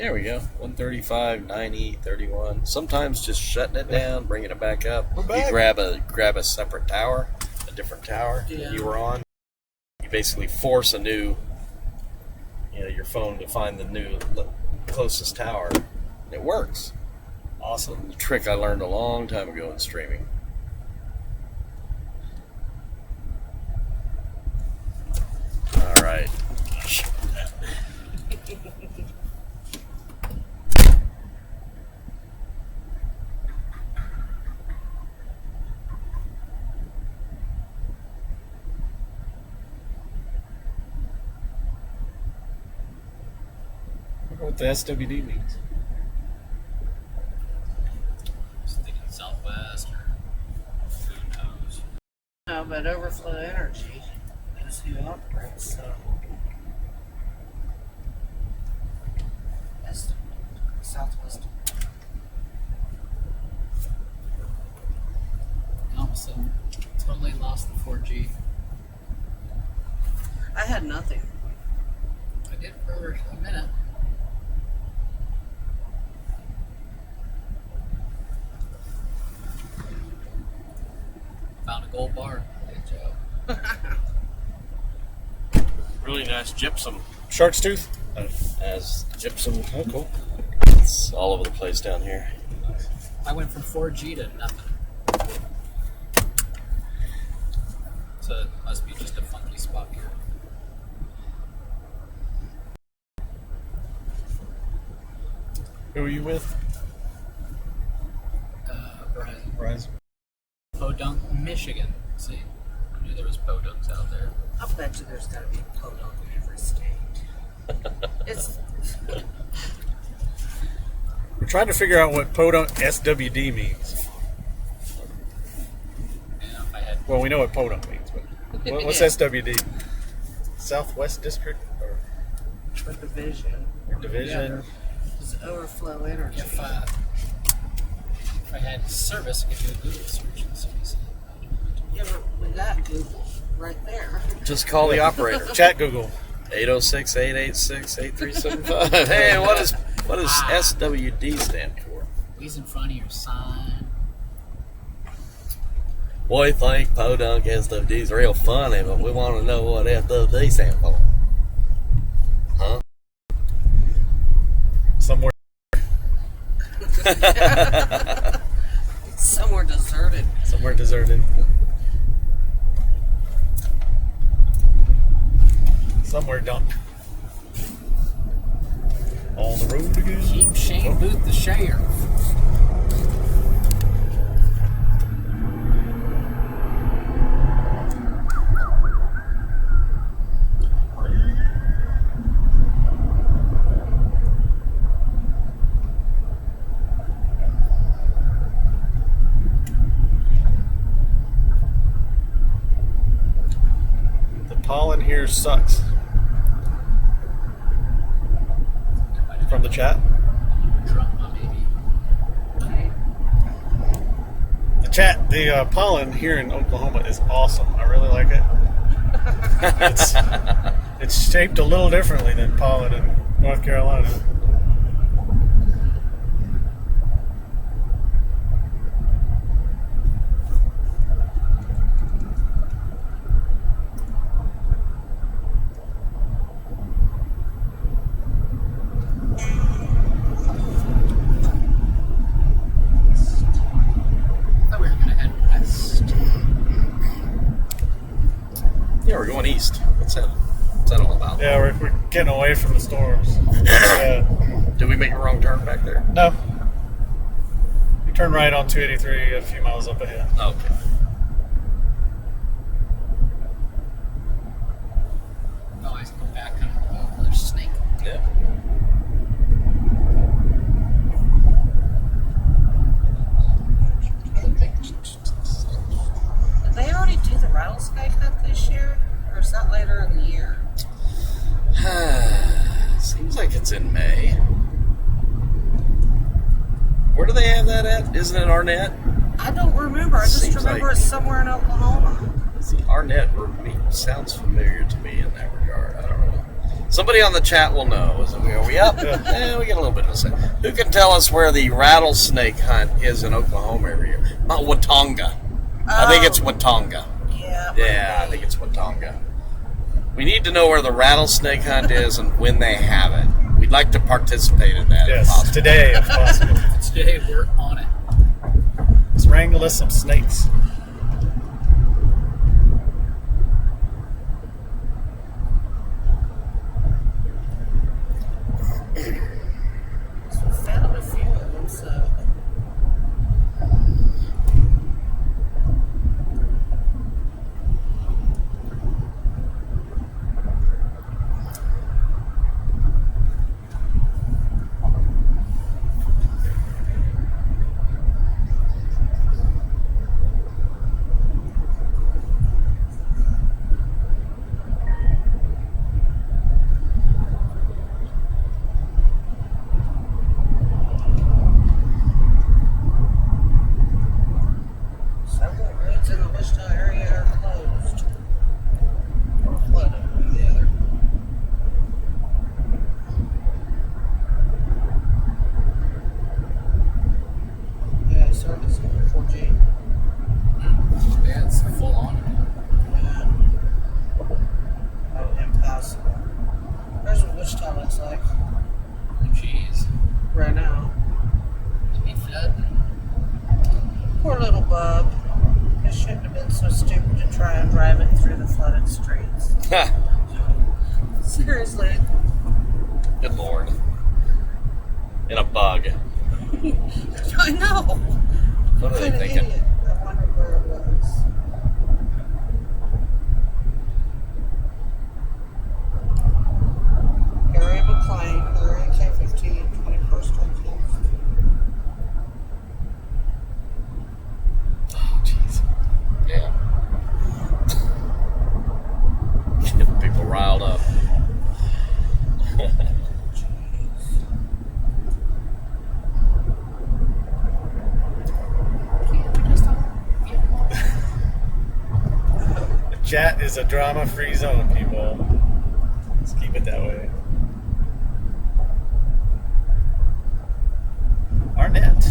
There we go. 135, 90, 31. Sometimes just shutting it down, bringing it back up. We're back. You grab a separate tower, a different tower that you were on. You basically force your phone to find the new closest tower. And it works. Awesome. The trick I learned a long time ago in streaming. All right. What the SWD means. Just thinking Southwest or who knows. No, but Overflow Energy is who operates, so. That's Southwest. All of a sudden, totally lost the 4G. I had nothing. I did for a minute. Found a gold bar. Good job. Really nice gypsum. Shark's tooth. As gypsum. Oh, cool. It's all over the place down here. I went from 4G to nothing. So it must be just a funky spot here. Who are you with? Verizon. Verizon. Podunk, Michigan. See, I knew there was Podunks out there. I'll bet you there's got to be a podunk in every state. It's We're trying to figure out what podunk SWD means. Yeah, if I had Well, we know what podunk means, but what's Yeah. SWD? Southwest District or a division. Division? It's Overflow Energy. if I had service, I could do a Google search and see. Yeah, but we got Google right there. Just call the operator. Chat Google. 806-886-8375. Hey, what does SWD stand for? He's in front of your sign. We think podunk SWD is real funny, but we want to know what SWD stand for. Huh? Somewhere. Somewhere deserted. Somewhere deserted. Somewhere dumped. On the road again. Keep Shane Booth the sheriff. The pollen here sucks. From the chat. Drunk my baby. The pollen here in Oklahoma is awesome. I really like it. It's shaped a little differently than pollen in North Carolina. I thought we were gonna head west. Yeah, we're going east. What's that all about? Yeah, we're getting away from the storms. Did we make a wrong turn back there? No. You turn right on 283 a few miles up ahead. Okay. Oh, I go back kind of another snake. Yeah. Did they already do the rattlesnake hunt this year? Or is that later in the year? Seems like it's in May. Where do they have that at? Isn't it Arnett? I don't remember. I just Seems remember like- it's somewhere in Oklahoma. See, Arnett sounds familiar to me in that regard. I don't know. Somebody on the chat will know. Are we up? Yeah, we get a little bit of a say. Who can tell us where the rattlesnake hunt is in Oklahoma every year? Mount Watonga. I think it's Watonga. Yeah. Yeah, I think it's Watonga. We need to know where the rattlesnake hunt is and when they have it. We'd like to participate in that. If Yes, possible. today if possible. Today we're on it. Let's wrangle us some snakes. We found a few of them, so. Several roads in the Wichita area are closed. Or flooded, one or the other. Yeah, service 4G. Yeah, it's full on. Oh, impossible. There's what Wichita looks like Oh, jeez. right now. It'd be flooding. Poor little bub. He shouldn't have been so stupid to try and drive it through the flooded streets. Seriously. Good Lord. In a bug. I know. What are they What an thinking? idiot. I wonder where it was. Gary McLean, Gary K-15, 21st Coast. Oh, jeez. Yeah. Getting people riled up. The chat is a drama-free zone, people. Let's keep it that way. Arnett.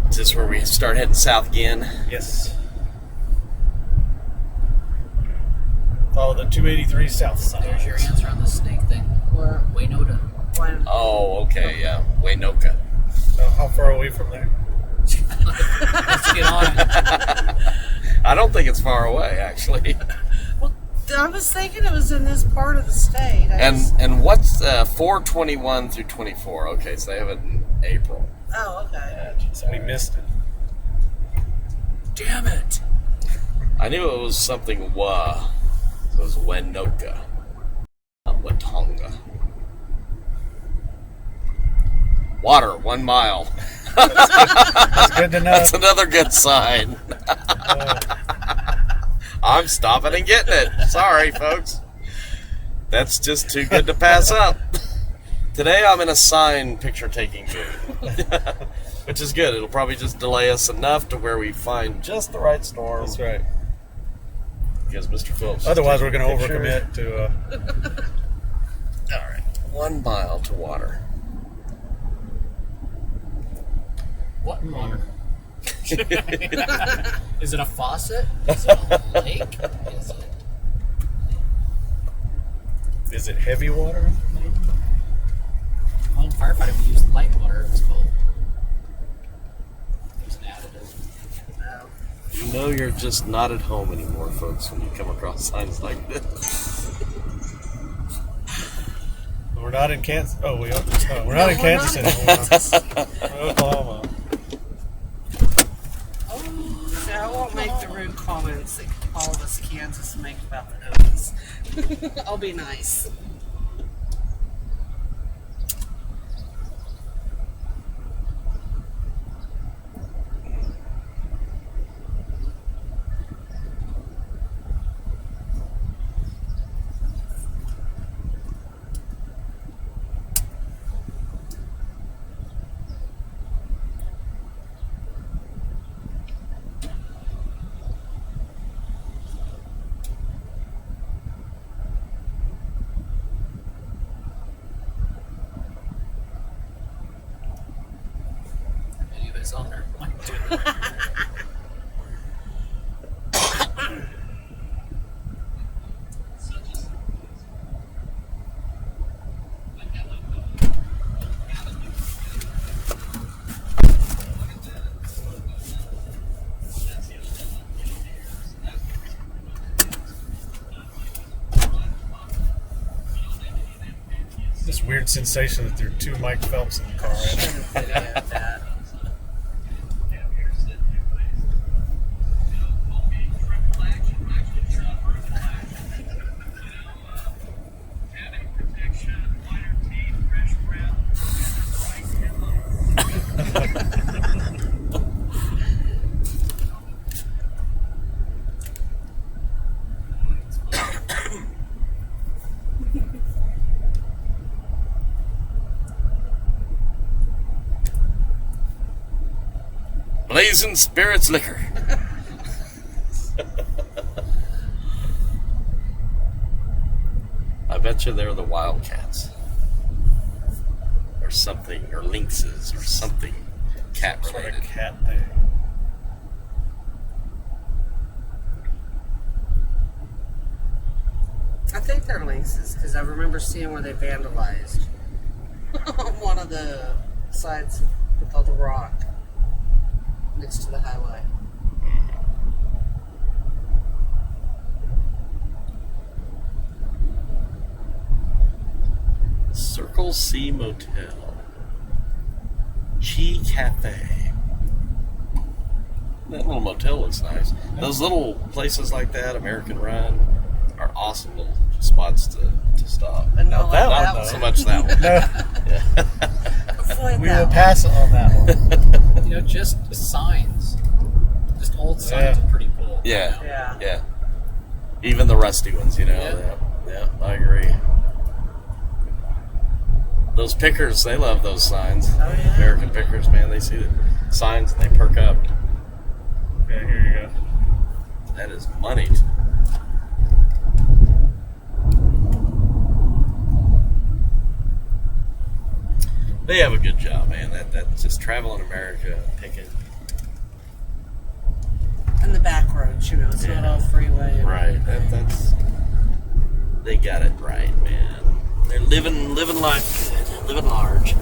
Is this where we start heading south again? Yes. Follow the 283 south side. There's your answer on the snake thing. Where? Wainoda. When? Oh, okay, yeah. Waynoka. So how far away from there? Let's get on it. I don't think it's far away, actually. Well, I was thinking it was in this part of the state. And what's 421 through 24? Okay, so they have it in April. Oh, okay. Yeah, geez. So we missed it. Damn it. I knew it was something wa. So it was Wenoka. Not Watonga. Water, 1 mile. That's good to know. That's another good sign. I'm stopping and getting it. Sorry, folks. That's just too good to pass up. Today I'm in a sign picture taking mood. Which is good. It'll probably just delay us enough to where we find just the right storm. That's right. Because Mr. Phillips. Otherwise, we're going to Picture. overcommit to. All right. 1 mile to water. What water? Is it a faucet? Is it a lake? Is it heavy water? Well, firefighting would use light water if it's cold. There's an additive. You know you're just not at home anymore, folks, when you come across signs like this. We're not in Kansas. Oh, we are. Oh, we're not in Kansas anymore. We're in Oklahoma. So I won't make the rude comments that all of us Kansas make about the Okies. I'll be nice. business owner might do. This weird sensation that there are two Mike Phelps in the car right now. Video of that. Blazing Spirits Liquor. I bet you they're the Wildcats. Or something, or lynxes, or something cat Sort of related. cat thing. I think they're lynxes because I remember seeing where they vandalized on one of the sides with all the rock next to the highway. Circle C Motel. Chi Cafe. That little motel looks nice. Those little places like that, American Run, are awesome little spots to stop. But no, Not that like one, Not though. so much that one. No, Yeah. Avoid we that will one. pass on that one. You know, just signs. Just old signs Yeah. are pretty cool. Yeah. Yeah. Yeah. Even the rusty ones, you know. Yeah. Yeah, I agree. Those pickers, they love those signs. Oh, yeah. American pickers, man, they see the signs and they perk up. Okay, here you go. That is money. They have a good job, man. That's just traveling America, picking. And the back roads, you know, it's not Yeah. all freeway. Right. That's they got it right, man. They're living life good, living large.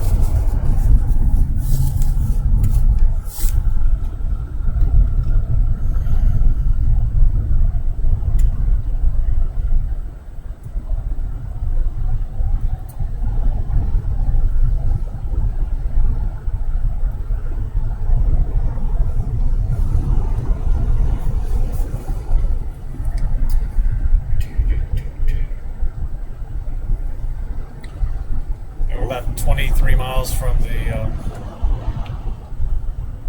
We're about 23 miles from the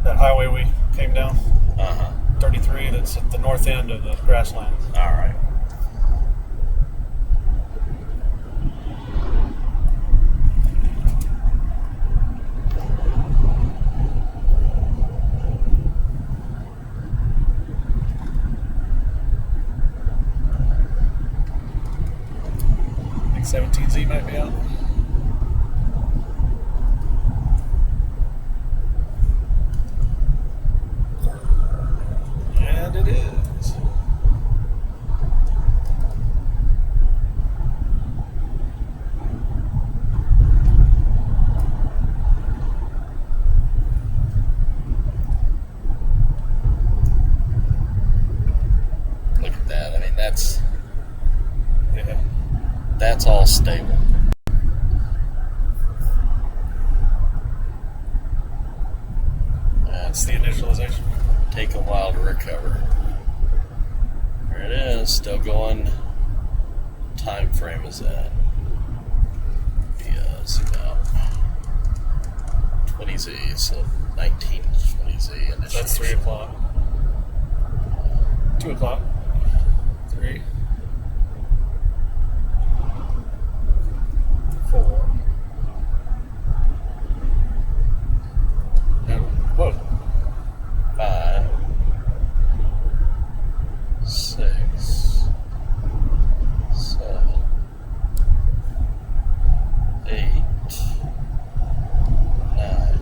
that highway we came down. 33. That's at the north end of the grasslands. All right. I think 17Z might be out. And it is. Look at that. I mean, Yeah. that's all stable. That's the initialization. Take a while to recover. There it is, still going. What time frame is that? Yeah, zoom out. 20Z, so 1920Z initiation. That's 3 o'clock. 2 o'clock. 3. 4. And, whoa. 5, 6, 7, 8, 9,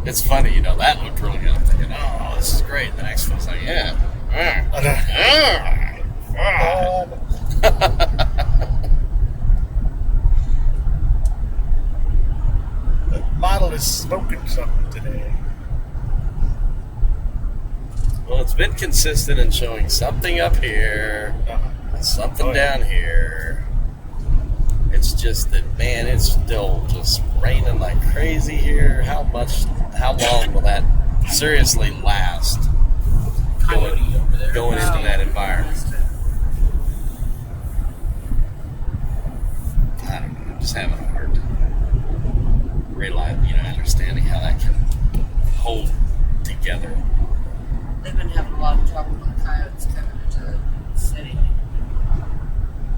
It's funny, that looked really good. I'm thinking, oh, this is great. The next one's like, yeah. The model is smoking something today. Well, it's been consistent in showing something up here, something down here. It's just that, man, it's still just raining like crazy here. How long will that seriously last? Coyote over there. Going into that environment. I don't know. I'm just having a hard time understanding how that can hold together. They've been having a lot of trouble with coyotes coming into the city,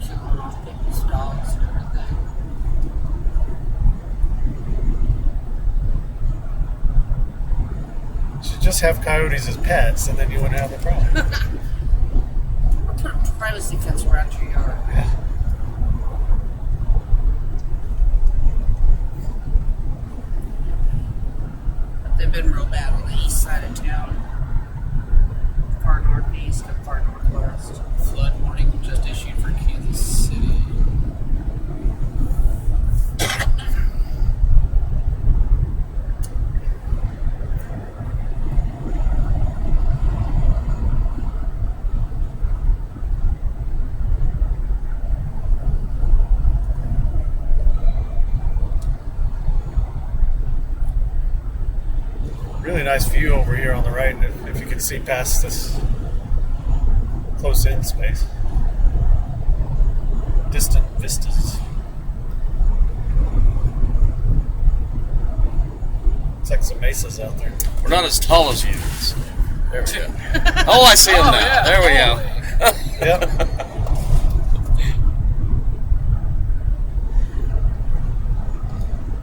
killing off people's dogs and everything. You should just have coyotes as pets, and then you wouldn't have the problem. Or put a privacy fence around your yard. But they've been real bad on the east side of town. Far northeast and far northwest. Flood warning just issued for Kansas City. Really nice view over here on the right, if you can see past this close-in space. Distant vistas. It's like some mesas out there. We're not as tall as you. There we go. Oh, I see him now. Yeah, there we go. Yep.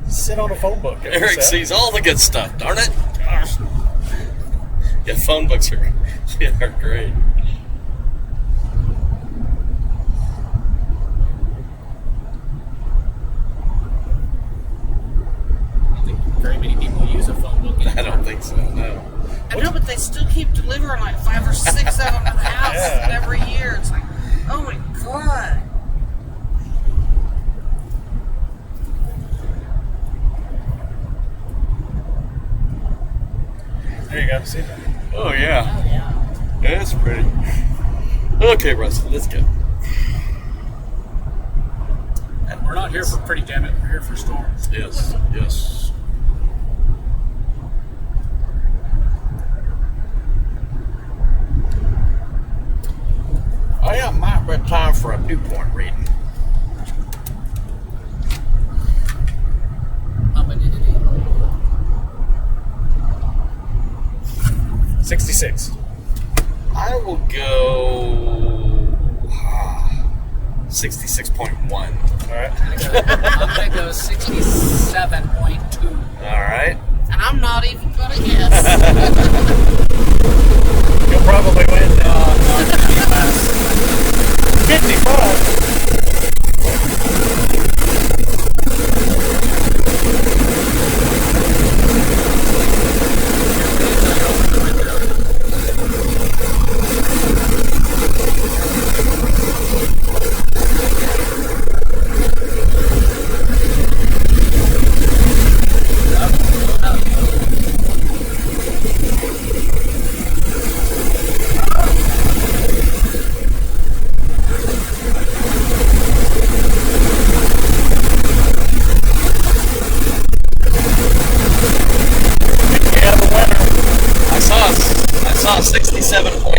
Sit on a phone book. Eric sees all the good stuff, darn it. Gosh. Yeah, phone books are great. I don't think very many people use a phone book anymore. I don't think so, no. I know, but they still keep delivering like 5 or 6 of them to the house Yeah. every year. It's like, oh my god. There you go. See that? Oh, yeah. Oh yeah. Yeah, it's pretty. Okay, Rusty, let's go. We're not here for pretty, damn it. We're here for storms. Yes, yes. Oh, yeah, might be time for a Newport reading. Hominidity. 66. I will go 66.1. All right. I'm gonna go 67.2. All right. And I'm not even gonna guess. You'll probably win now. 55. Yeah, the winner. I saw 67.8.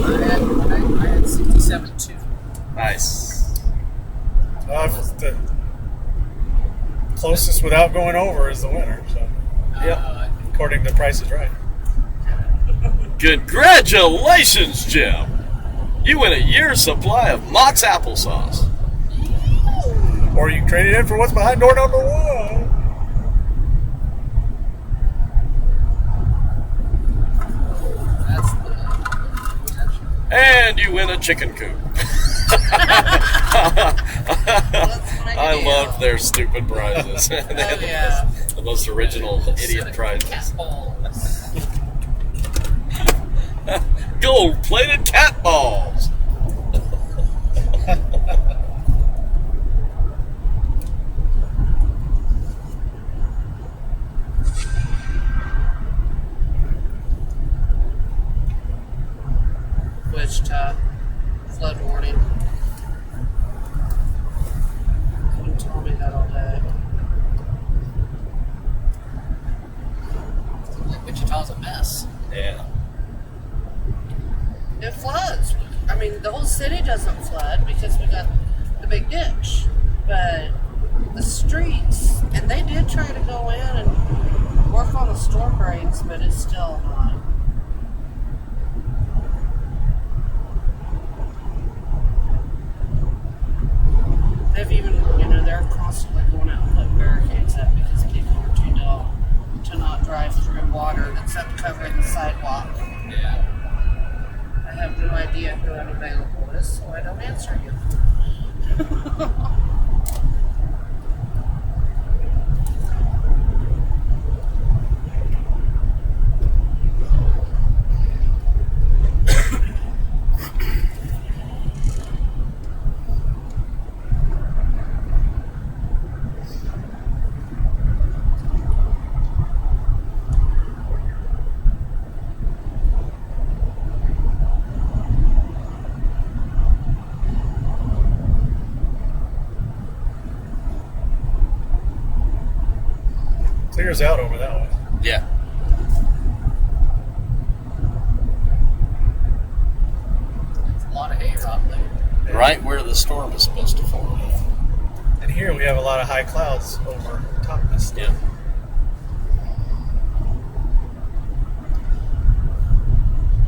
I had 67.2. Nice. The closest without going over is the winner. So, according to Price is Right. Congratulations, Jim. You win a year's supply of Mott's applesauce. Or you can trade it in for what's behind door number 1. That's the. And you win a chicken coop. That's what I love their stupid prizes. They had Oh, yeah. the most original idiot Cinnamon prizes. cat balls. Gold-plated cat balls. Wichita, flood warning. Couldn't tell me that all day. Like Wichita's a mess. Yeah. It floods. I mean, the whole city doesn't flood because we got the big ditch. But the streets, and they did try to go in and work on the storm drains, but it's still not. They've even, they're constantly going out and putting barricades up because people are too dumb to not drive through water that's up covering the sidewalk. Yeah. I have no idea who unavailable is, so I don't answer you. Clears out over that way. Yeah. It's a lot of hay out there. Right where the storm is supposed to form. And here we have a lot of high clouds over top of this. Yeah.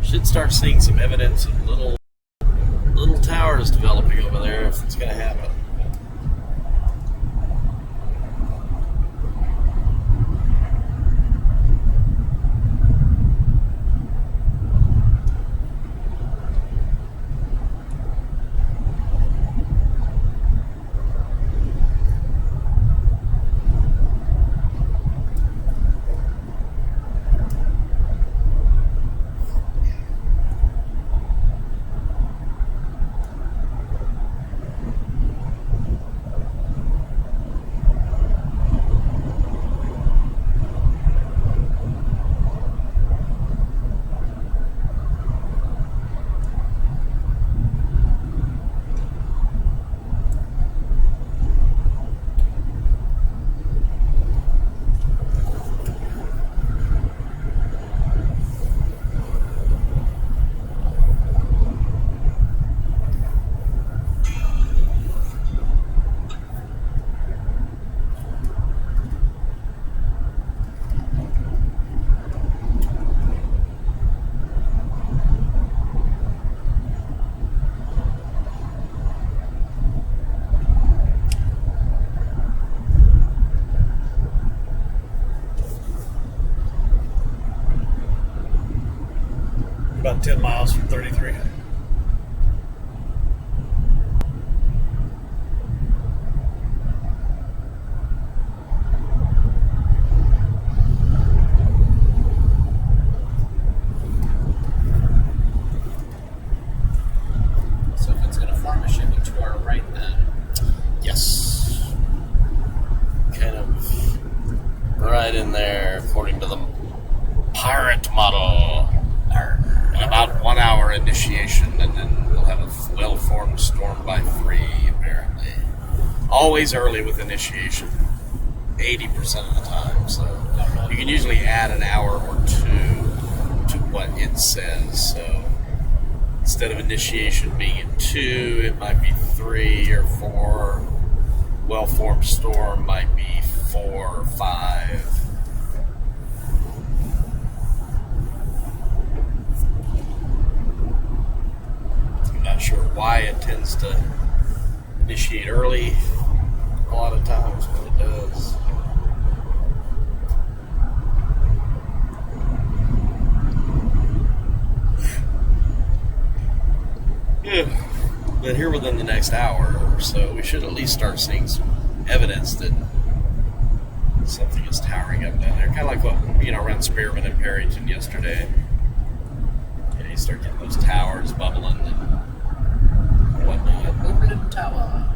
Should start seeing some evidence of little towers developing over there if it's going to happen. About 10 miles from 33. So if it's going to form, it should be to our right then. Yes. Kind of right in there, according to the pirate model. And about 1 hour initiation, and then we'll have a well-formed storm by 3, apparently. Always early with initiation, 80% of the time. So you can usually add an hour or 2 to what it says. So instead of initiation being at 2, it might be 3 or 4. Well-formed storm might be 4 or 5. Not sure why it tends to initiate early a lot of times, but it does. Yeah, but here within the next hour or so, we should at least start seeing some evidence that something is towering up down there. Kind of like what, around Spearman and Perryton yesterday. You start getting those towers bubbling and whatnot. Bubbling tower.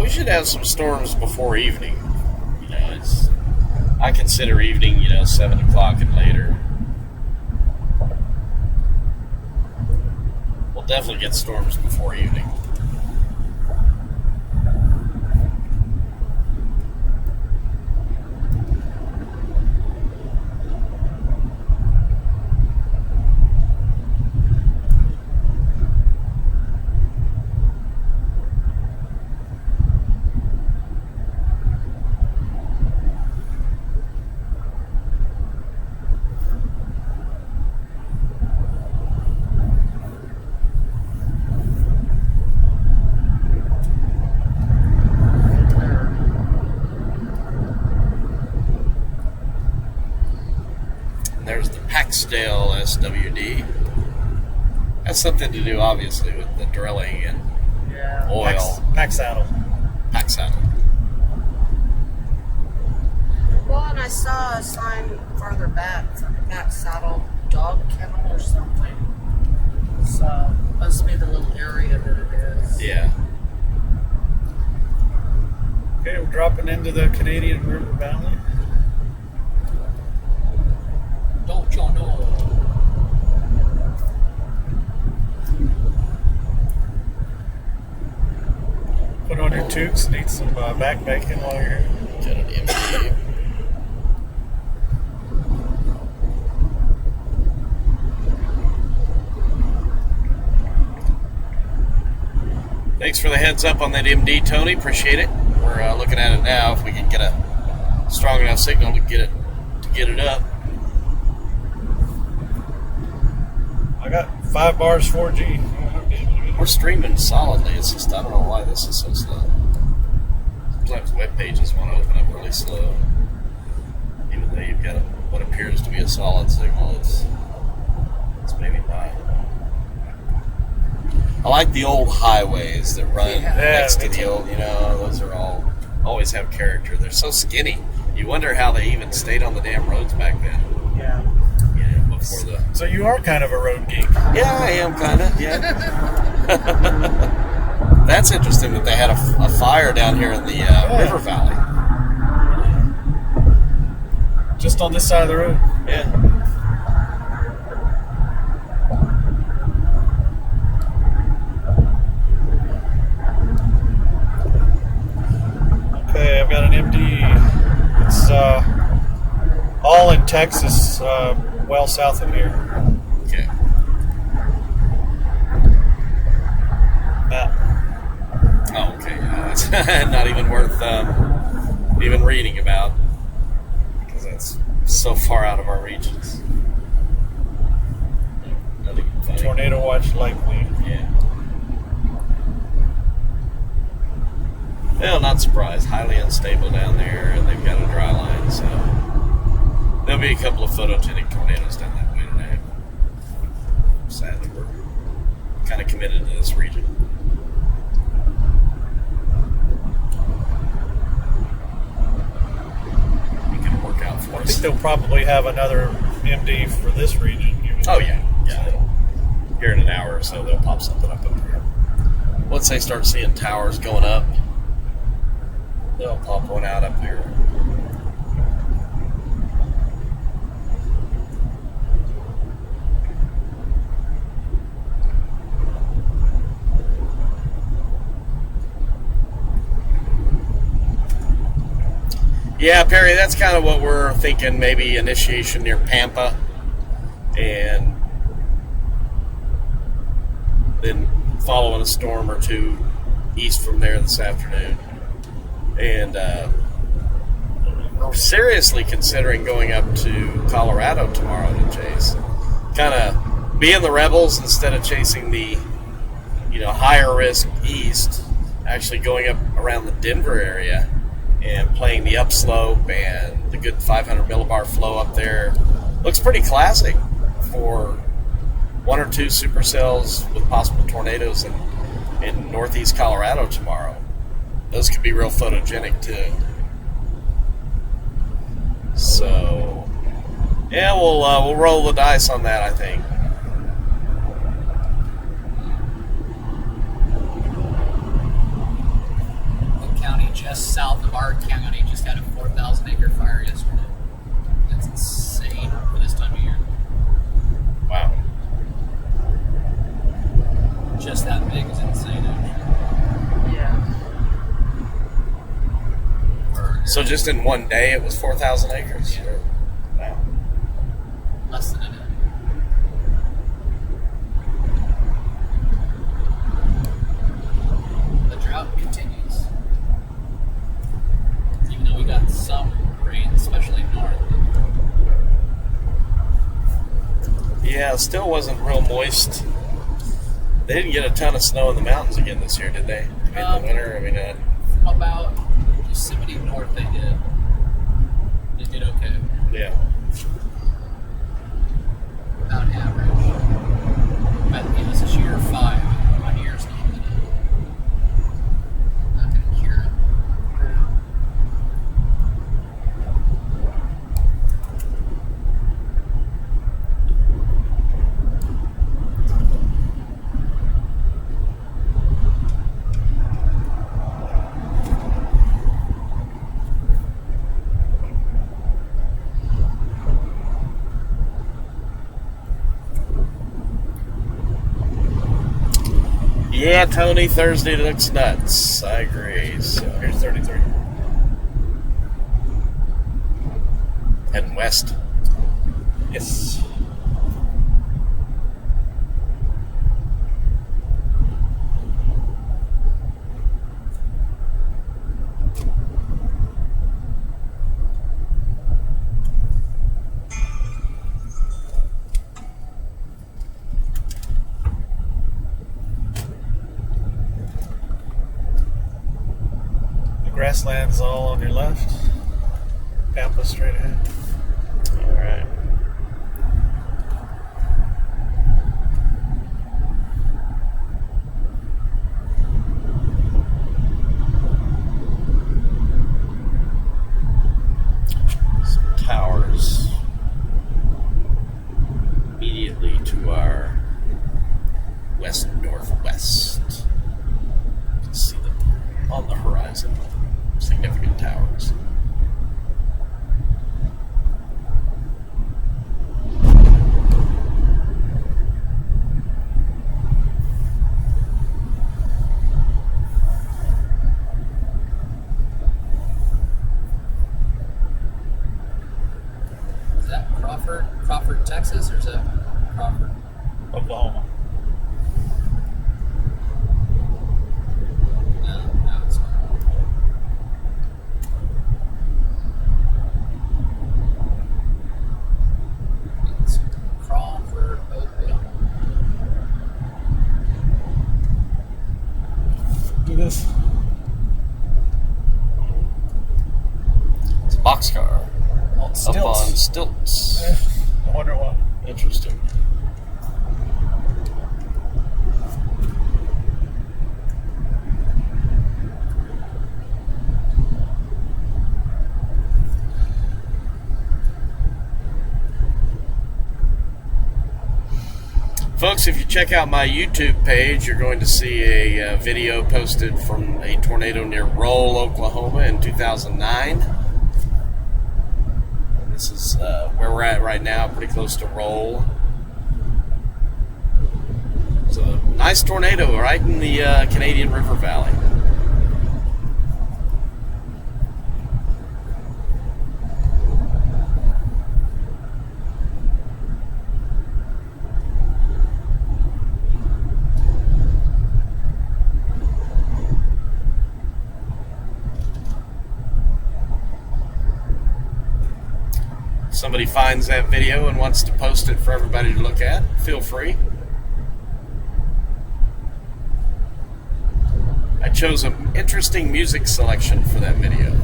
We should have some storms before evening. I consider evening, 7 o'clock and later. We'll definitely get storms before evening. There's the Paxdale SWD. Has something to do, obviously, with the drilling and oil. Pack saddle. Pack saddle. Well, and I saw a sign farther back from Matt Saddle Dog Kennel or something. So, must be the little area that it is. Yeah. Okay, we're dropping into the Canadian River Valley. Don't you know? Put on your toques and eat some back bacon while you're here. Get an MD. Thanks for the heads up on that MD, Tony. Appreciate it. We're looking at it now. If we can get a strong enough signal to get it up. I got 5 bars 4G. We're streaming solidly. It's just, I don't know why this is so slow. Sometimes web pages want to open up really slow. Even though you've got what appears to be a solid signal, it's maybe not. I like the old highways that run next to the old, those are always have character. They're so skinny. You wonder how they even stayed on the damn roads back then. Yeah. Before the... So you are kind of a road geek. Yeah, I am kind of, yeah. That's interesting that they had a fire down here in the river valley. Just on this side of the road. Yeah. Okay, I've got an MD. It's all in Texas, well south of here. Okay. Oh, okay. That's not even worth even reading about because that's so far out of our regions. Nothing funny. Tornado watch likely. Yeah. Well, not surprised. Highly unstable down there, and they've got a dry line, so there'll be a couple of photogenic tornadoes down that way today. Sadly, we're kind of committed to this region. It can work out for I us. think they'll probably have another MD for this region. Oh, yeah. Yeah. here in an hour or so, they'll pop something up here. Once they start seeing towers going up, they'll pop one out up here. Yeah, Perry, that's kind of what we're thinking, maybe initiation near Pampa, and then following a storm or two east from there this afternoon. And we're seriously considering going up to Colorado tomorrow to chase. Kind of being the rebels instead of chasing the, higher risk east, actually going up around the Denver area and playing the upslope and the good 500 millibar flow up there. Looks pretty classic for one or two supercells with possible tornadoes in northeast Colorado tomorrow. Those could be real photogenic too. So, yeah, we'll roll the dice on that, I think. The county just south of our county just had a 4,000 acre fire yesterday. That's insane for this time of year. Wow. Just that big is insane, actually. Yeah. So just in one day, it was 4,000 acres? Yeah. Wow. Less than a day. The drought continues. Even though we got some rain, especially north. Yeah, it still wasn't real moist. They didn't get a ton of snow in the mountains again this year, did they? In the winter? I mean, From about Yosemite north, they did. They did okay. yeah. About average. But it was a year 5. 1 year's not gonna cure it. Yeah, Tony, Thursday looks nuts. I agree. So here's 33. Heading west. Yes. Grasslands all on your left. Pampa straight ahead. All right. Some towers immediately to our west-northwest. You can see them on the horizon. Significant towers. Is that Crawford, Texas, or is that Crawford? Oklahoma. No, it's not. It's Crawford, Oklahoma. Do this. It's a boxcar On up stilts. on stilts. I wonder why. Interesting. Folks, folks, if you check out my YouTube page, you're going to see a video posted from a tornado near Roll, Oklahoma in 2009. And this is where we're at right now, pretty close to Roll. It's a nice tornado right in the Canadian River Valley. Somebody finds that video and wants to post it for everybody to look at, feel free. I chose an interesting music selection for that video.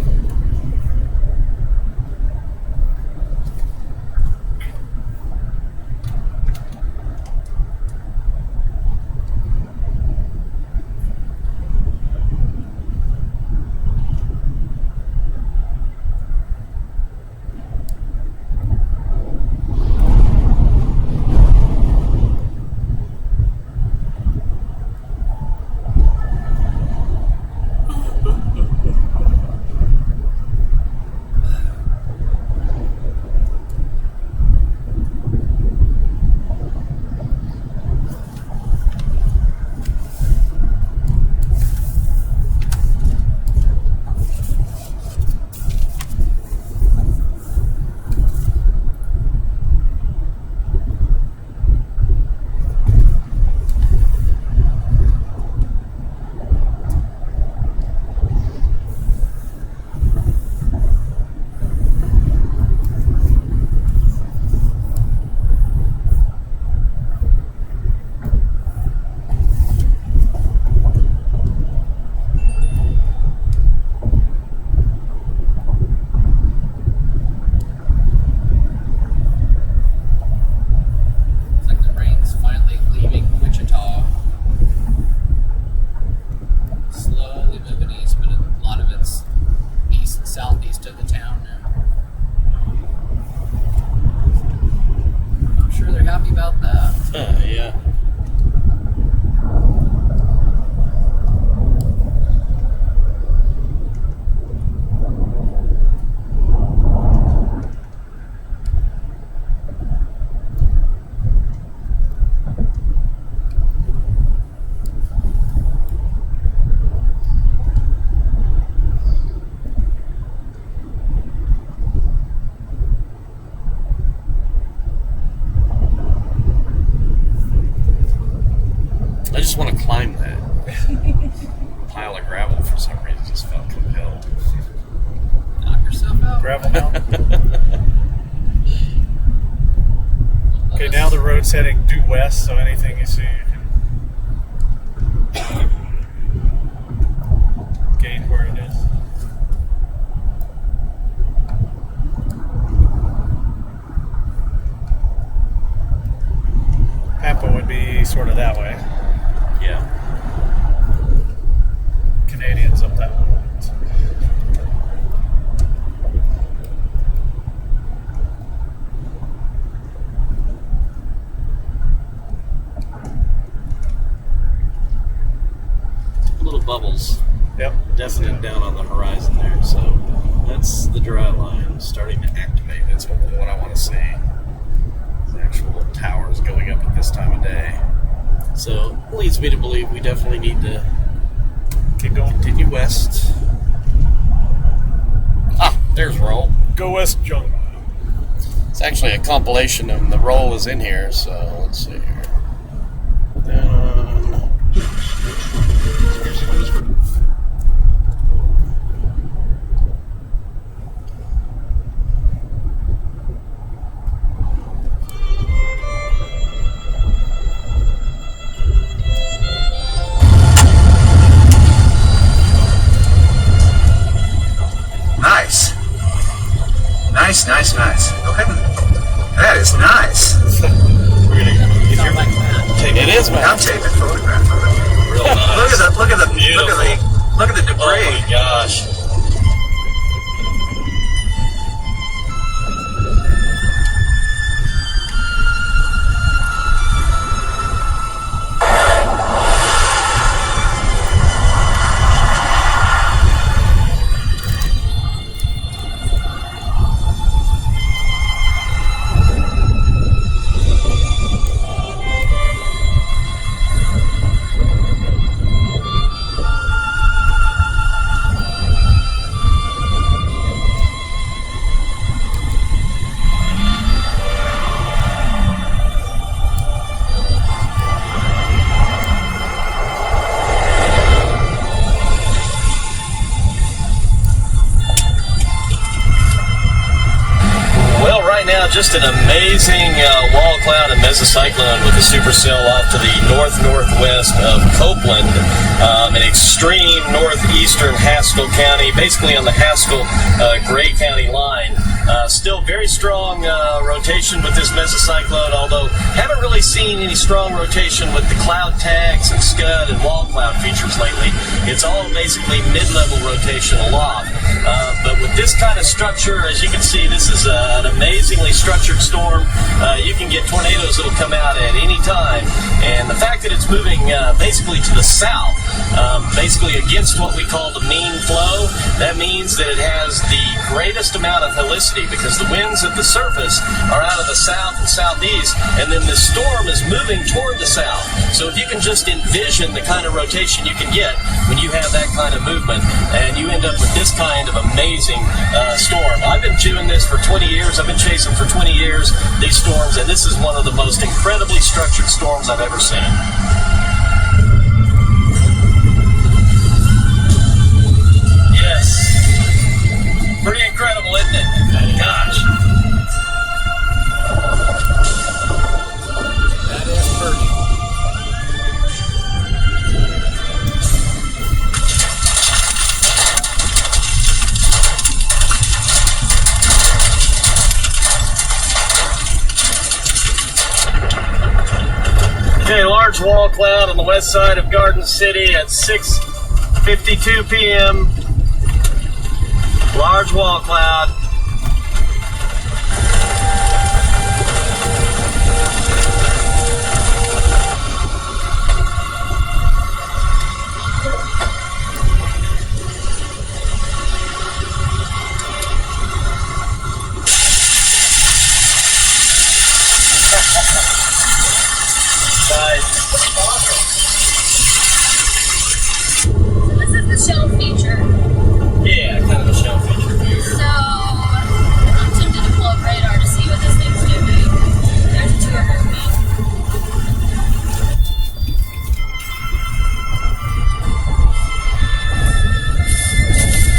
I just want to climb that pile of gravel for some reason. Just felt compelled. Knock yourself out. Gravel mountain. Okay, now the road's heading due west, so anything you see, you can gauge where it is. Pampa would be sort of that way. Yeah. Canadians up that way. Little bubbles. Yep. Definite down on the horizon there. So that's the dry line starting to activate. That's what I want to see. The actual towers going up at this time of day. So it leads me to believe we definitely need to Keep going. continue west. Ah, there's Roll. Go west, John. It's actually a compilation of the Roll is in here, so let's see here. Nice. Go ahead and... That is nice. We're gonna get Sounds like that. It is, man. I'm taking a photograph of it. Real nice. Look at the debris. Oh my gosh. just an amazing wall cloud and mesocyclone with a supercell off to the north-northwest of Copeland, an extreme northeastern Haskell County, basically on the Haskell-Gray County line. Still very strong rotation with this mesocyclone, although haven't really seen any strong rotation with the cloud tags and scud and wall cloud features lately. It's all basically mid-level rotation aloft. But with this kind of structure, as you can see, this is an amazingly structured storm. You can get tornadoes that'll come out at any time. And the fact that it's moving basically to the south, basically against what we call the mean flow, that means that it has the greatest amount of helicity because the winds at the surface are out of the south and southeast, and then the storm is moving toward the south. So if you can just envision the kind of rotation you can get when you have that kind of movement, and you end up with this kind of amazing storm. I've been doing this for 20 years. I've been chasing for 20 years these storms, and this is one of the most incredibly structured storms I've ever seen. Yes. Pretty incredible, isn't it? Gosh. That is Purdy. Okay, large wall cloud on the west side of Garden City at 6:52 p.m. Large wall cloud. This is the shell feature. Yeah, kind of a shell feature here. So I'm tempted to pull up radar to see what this thing's doing. There's a 200 feet.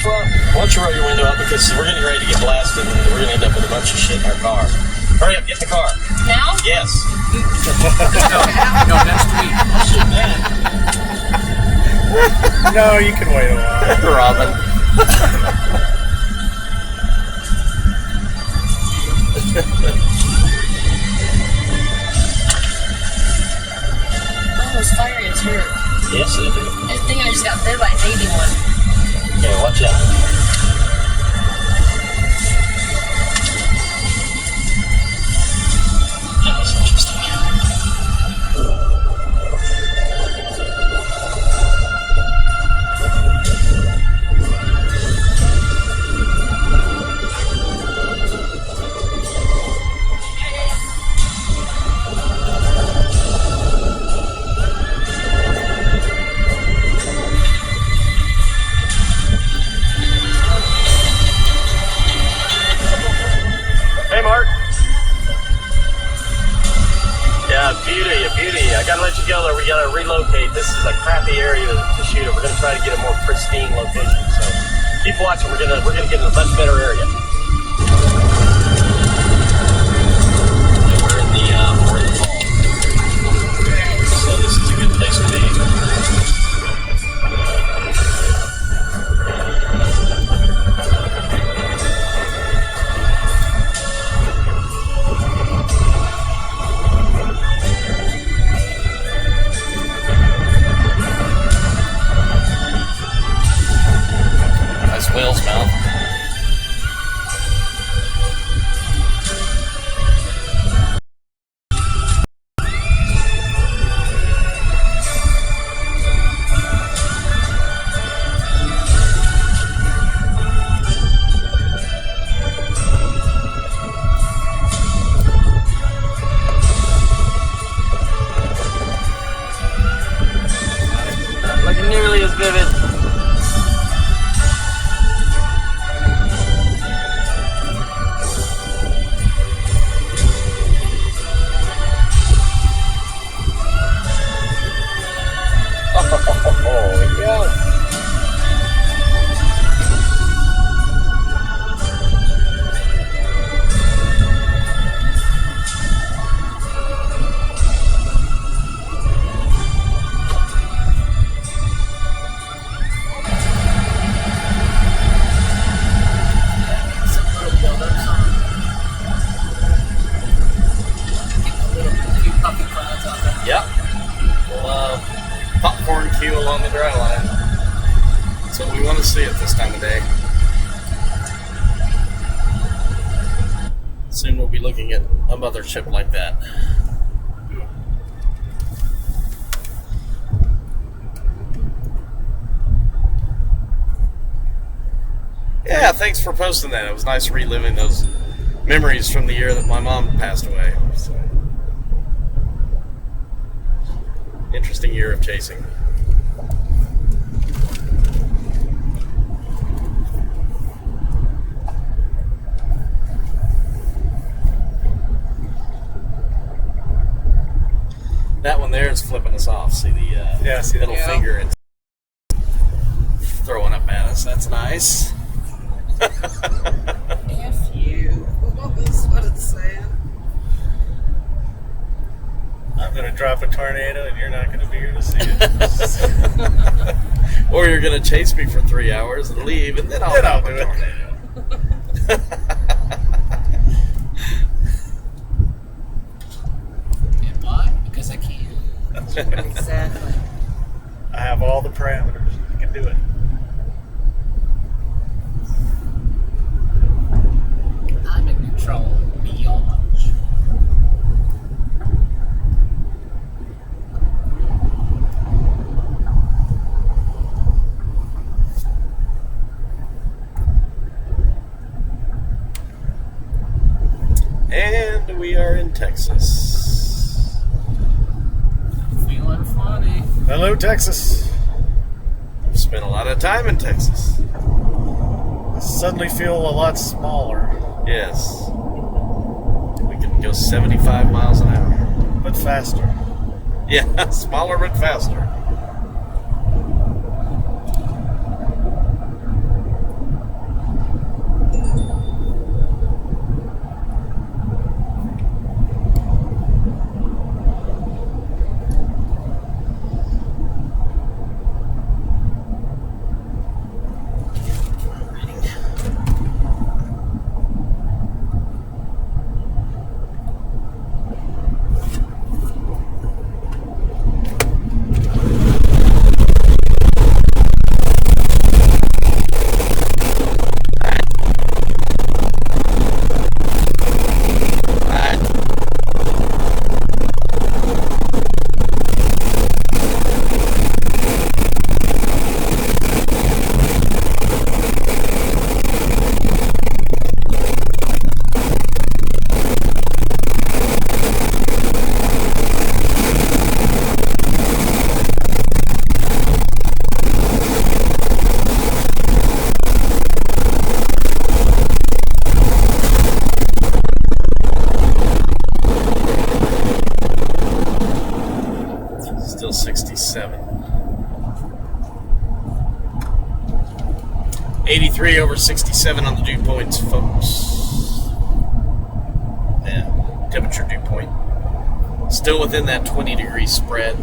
Well, why don't you roll your window up because we're getting ready to get blasted and we're going to end up with a bunch of shit in our car. Hurry up, get in the car. Now? Yes. No, next week. Shit, man. No, you can wait a while. Robin. Oh, those fire ants hurt. Yes, they do. I think I just got bit by a baby one. Okay, watch out. That was interesting. Hey, Mark. Yeah, beauty. I gotta let you go there. We gotta relocate. This is a crappy area to shoot it. We're gonna try to get a more pristine location. So keep watching. We're gonna get in a much better area. We're in the fall. So this is a good place to be. Nice whale's mouth. Not looking nearly as vivid. Oh, yeah. view along the dry line. That's what we want to see at this time of day. Soon we'll be looking at a mothership like that. Yeah, thanks for posting that. It was nice reliving those memories from the year that my mom passed away. So, interesting year of chasing. That one there is flipping us off. See the see middle that? finger and throwing up at us. That's nice. F you. That's what it's saying. I'm going to drop a tornado and you're not going to be here to see it. Or you're going to chase me for 3 hours and leave, and then I'll Then I'll drop a do it. tornado. And why? Because I can. Exactly. I have all the parameters. I can do it. I'm in control beyond. And we are in Texas. Feeling funny. Hello, Texas. I've spent a lot of time in Texas. I suddenly feel a lot smaller, Yes. We can go 75 miles an hour. but faster. Yeah, smaller but faster. Still 67. 83 over 67 on the dew points, folks. Yeah, temperature dew point. Still within that 20-degree spread.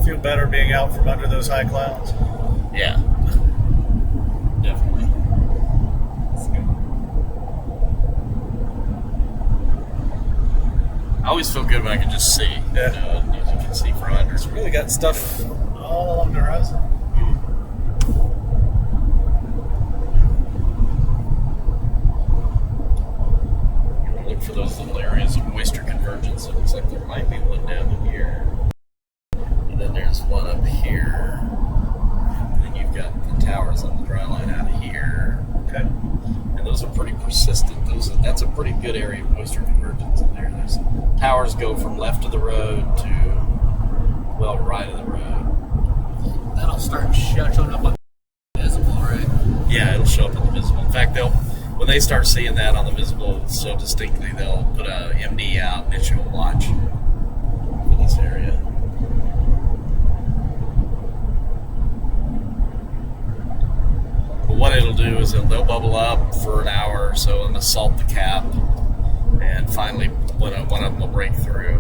Feel better being out from under those high clouds. Yeah. Definitely. I always feel good when I can just see. Yeah. You know, you can see from under. It's really got stuff all along the horizon. Look for those little areas of moisture convergence. It looks like there might be one down in here. And then there's one up here. And then you've got the towers on the dry line out of here. Okay. And those are pretty persistent. That's a pretty good area of moisture convergence in there. There's towers go from left of the road to, well, right of the road. That'll start showing up on visible, right? Yeah, it'll show up on the visible. In fact, when they start seeing that on the visible so distinctly, they'll put a MD out and issue a watch for this area. But what it'll do is they'll bubble up for an hour or so and assault the cap, and finally one of them will break through,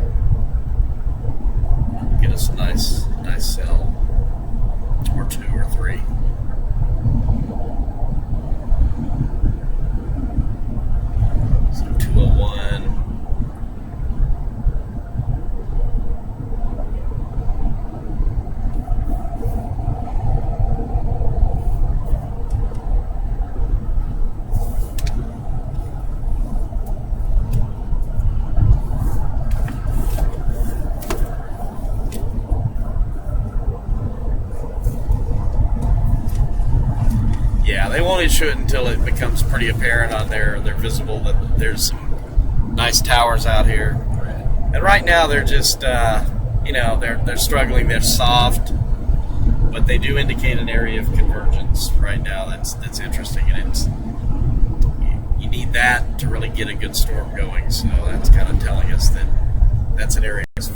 get us a nice cell, or 2 or 3. So 201. Yeah, they won't issue it until it becomes pretty apparent on their visible that there's some nice towers out here. And right now they're just, they're struggling. They're soft, but they do indicate an area of convergence right now. That's interesting, and you need that to really get a good storm going. So that's kind of telling us that that's an area that's